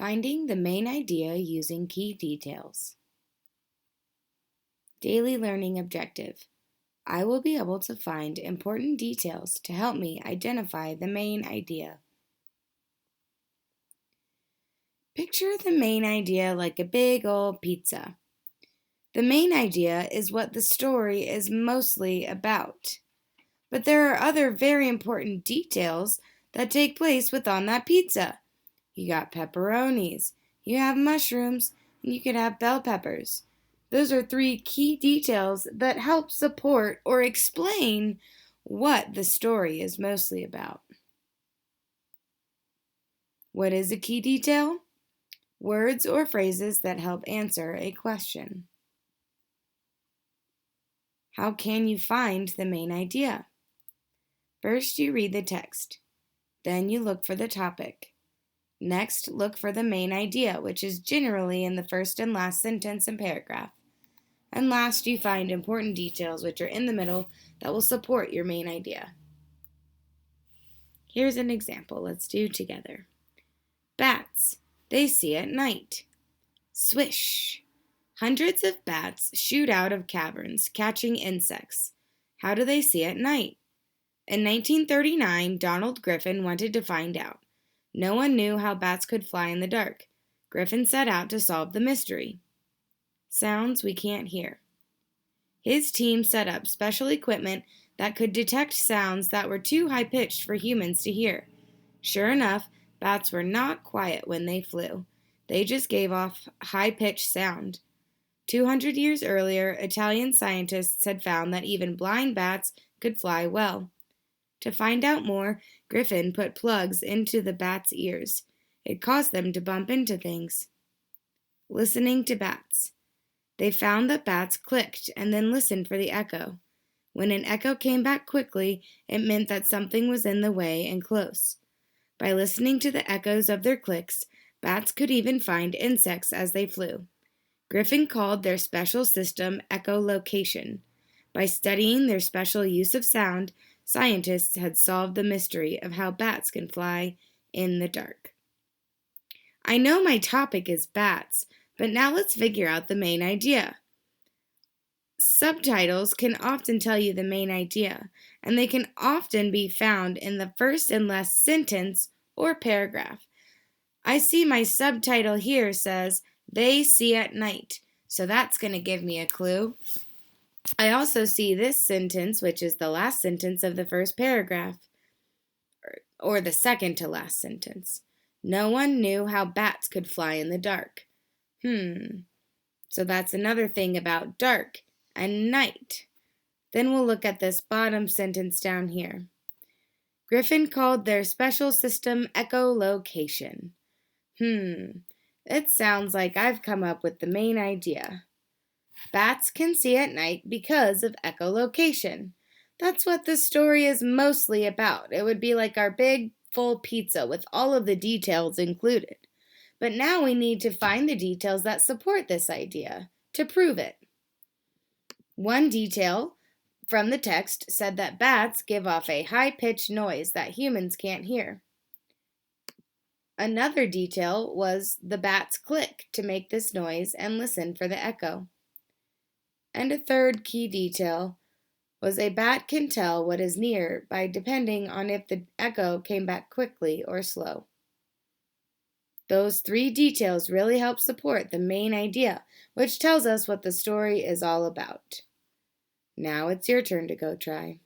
Finding the main idea using key details. Daily learning objective. I will be able to find important details to help me identify the main idea. Picture the main idea like a big old pizza. The main idea is what the story is mostly about. But there are other very important details that take place within that pizza. You got pepperonis, you have mushrooms, and you could have bell peppers. Those are three key details that help support or explain what the story is mostly about. What is a key detail? Words or phrases that help answer a question. How can you find the main idea? First, you read the text. Then you look for the topic. Next, look for the main idea, which is generally in the first and last sentence and paragraph. And last, you find important details, which are in the middle, that will support your main idea. Here's an example. Let's do together. Bats. They see at night. Swish. Hundreds of bats shoot out of caverns, catching insects. How do they see at night? In 1939, Donald Griffin wanted to find out. No one knew how bats could fly in the dark. Griffin set out to solve the mystery. Sounds we can't hear. His team set up special equipment that could detect sounds that were too high-pitched for humans to hear. Sure enough, bats were not quiet when they flew. They just gave off high-pitched sound. 200 years earlier, Italian scientists had found that even blind bats could fly well. To find out more, Griffin put plugs into the bats' ears. It caused them to bump into things. Listening to bats. They found that bats clicked and then listened for the echo. When an echo came back quickly, it meant that something was in the way and close. By listening to the echoes of their clicks, bats could even find insects as they flew. Griffin called their special system echolocation. By studying their special use of sound, scientists had solved the mystery of how bats can fly in the dark. I know my topic is bats, but now let's figure out the main idea. Subtitles can often tell you the main idea, and they can often be found in the first and last sentence or paragraph. I see my subtitle here says, "They see at night," so that's going to give me a clue. I also see this sentence, which is the last sentence of the first paragraph, or the second to last sentence. No one knew how bats could fly in the dark. So that's another thing about dark and night. Then we'll look at this bottom sentence down here. Griffin called their special system echolocation. It sounds like I've come up with the main idea. Bats can see at night because of echolocation. That's what the story is mostly about. It would be like our big, full pizza with all of the details included. But now we need to find the details that support this idea to prove it. One detail from the text said that bats give off a high-pitched noise that humans can't hear. Another detail was the bats click to make this noise and listen for the echo. And a third key detail was a bat can tell what is near by depending on if the echo came back quickly or slow. Those three details really help support the main idea, which tells us what the story is all about. Now it's your turn to go try.